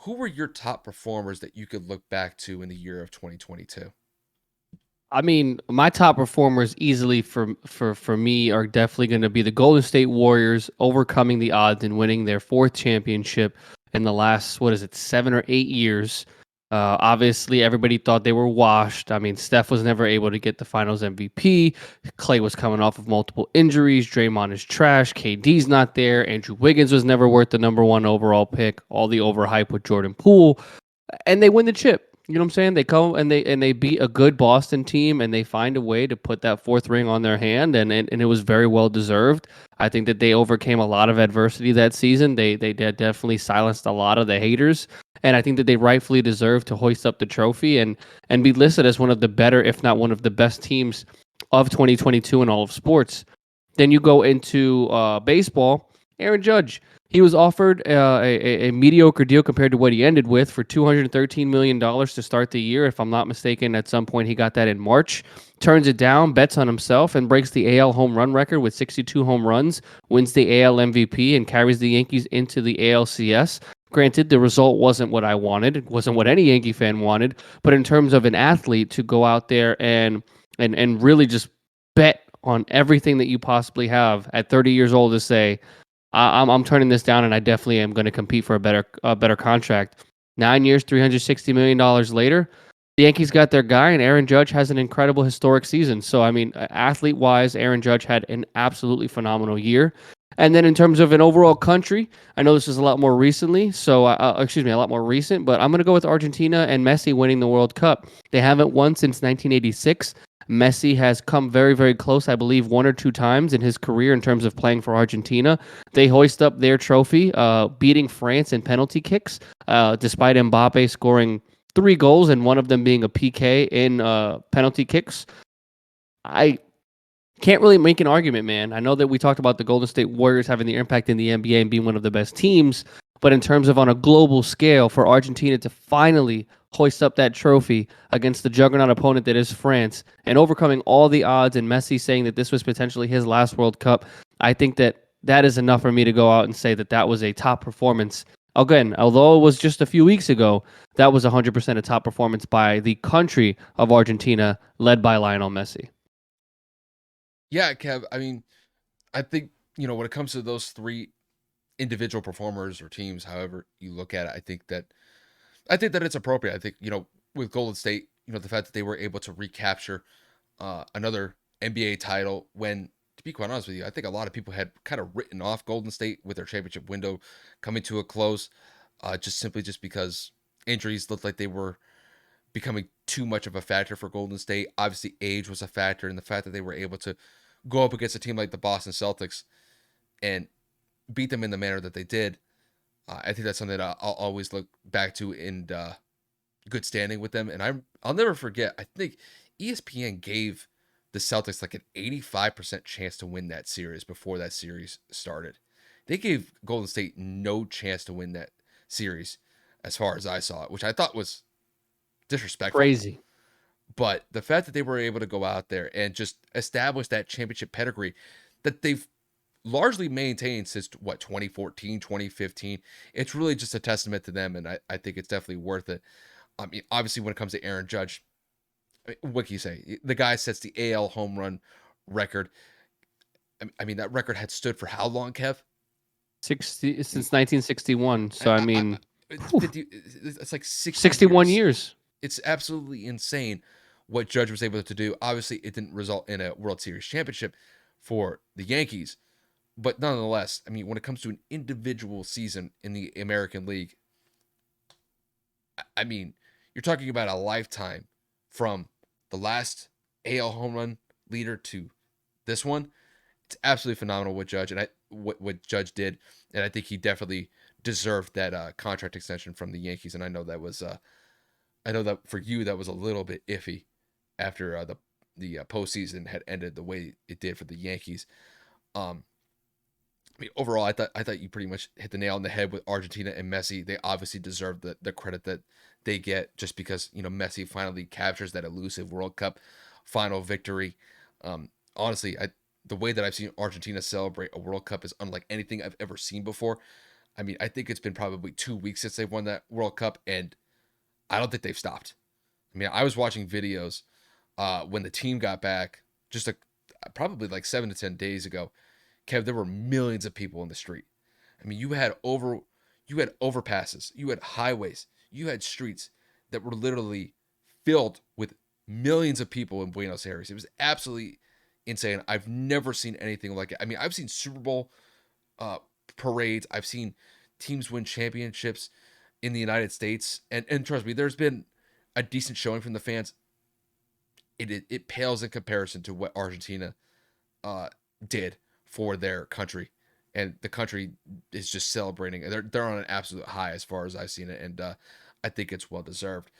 who were your top performers that you could look back to in the year of 2022? I mean, my top performers easily for me are definitely going to be the Golden State Warriors overcoming the odds and winning their fourth championship in the last, what is it, 7 or 8 years. Obviously, everybody thought they were washed. I mean, Steph was never able to get the Finals MVP. Clay was coming off of multiple injuries. Draymond is trash. KD's not there. Andrew Wiggins was never worth the number one overall pick. All the overhype with Jordan Poole, and they win the chip. You know what I'm saying? They come and they beat a good Boston team, and they find a way to put that fourth ring on their hand, and it was very well deserved. I think that they overcame a lot of adversity that season. They definitely silenced a lot of the haters, and I think that they rightfully deserve to hoist up the trophy and be listed as one of the better, if not one of the best teams of 2022 in all of sports. Then you go into baseball. Aaron Judge, he was offered a mediocre deal compared to what he ended with for $213 million to start the year. If I'm not mistaken, at some point he got that in March. Turns it down, bets on himself, and breaks the AL home run record with 62 home runs, wins the AL MVP, and carries the Yankees into the ALCS. Granted, the result wasn't what I wanted. It wasn't what any Yankee fan wanted. But in terms of an athlete to go out there and really just bet on everything that you possibly have at 30 years old to say, I'm turning this down, and I definitely am going to compete for a better contract. 9 years, $360 million later, the Yankees got their guy, and Aaron Judge has an incredible historic season. So I mean, athlete wise, Aaron Judge had an absolutely phenomenal year. And then in terms of an overall country, I know this is a lot more recently, so excuse me, a lot more recent, but I'm going to go with Argentina and Messi winning the World Cup. They haven't won since 1986. Messi has come very, very close, I believe, one or two times in his career in terms of playing for Argentina. They hoist up their trophy, beating France in penalty kicks, despite Mbappe scoring three goals and one of them being a PK in penalty kicks. I can't really make an argument, man. I know that we talked about the Golden State Warriors having the impact in the NBA and being one of the best teams, but in terms of on a global scale, for Argentina to finally hoist up that trophy against the juggernaut opponent that is France and overcoming all the odds and Messi saying that this was potentially his last World Cup, I think that that is enough for me to go out and say that that was a top performance. Again, although it was just a few weeks ago, that was 100% a top performance by the country of Argentina, led by Lionel Messi. Yeah, Kev. I mean, I think, when it comes to those three individual performers or teams, however you look at it, I think that it's appropriate. I think, with Golden State, the fact that they were able to recapture another NBA title when, to be quite honest with you, I think a lot of people had kind of written off Golden State with their championship window coming to a close, just because injuries looked like they were becoming too much of a factor for Golden State. Obviously, age was a factor, and the fact that they were able to go up against a team like the Boston Celtics and beat them in the manner that they did, I think that's something that I'll always look back to in good standing with them. And I'll never forget. I think ESPN gave the Celtics like an 85% chance to win that series before that series started. They gave Golden State no chance to win that series, as far as I saw it, which I thought was disrespectful. Crazy. But the fact that they were able to go out there and just establish that championship pedigree that they've largely maintained since, 2014, 2015, it's really just a testament to them. And I think it's definitely worth it. I mean, obviously, when it comes to Aaron Judge, what can you say? The guy sets the AL home run record. I mean, that record had stood for how long, Kev? 60 since 1961. So I mean, It's whew, 50. It's like 60 61 years. years. It's absolutely insane what Judge was able to do. Obviously, it didn't result in a World Series championship for the Yankees, but nonetheless, I mean, when it comes to an individual season in the American League, I mean, you're talking about a lifetime from the last AL home run leader to this one. It's absolutely phenomenal what Judge and what Judge did, and I think he definitely deserved that contract extension from the Yankees. And I know that for you that was a little bit iffy after the postseason had ended the way it did for the Yankees. Um, I mean, overall, I thought you pretty much hit the nail on the head with Argentina and Messi. They obviously deserve the credit that they get just because Messi finally captures that elusive World Cup final victory. Honestly, the way that I've seen Argentina celebrate a World Cup is unlike anything I've ever seen before. I mean, I think it's been probably 2 weeks since they've won that World Cup, and I don't think they've stopped. I mean, I was watching videos when the team got back, just probably like 7 to 10 days ago. Kev, there were millions of people in the street. I mean, you had overpasses, you had highways, you had streets that were literally filled with millions of people in Buenos Aires. It was absolutely insane. I've never seen anything like it. I mean, I've seen Super Bowl uh, parades. I've seen teams win championships in the United States, and trust me, there's been a decent showing from the fans. It pales in comparison to what Argentina uh, did for their country, and the country is just celebrating. They're on an absolute high as far as I've seen it, and I think it's well deserved.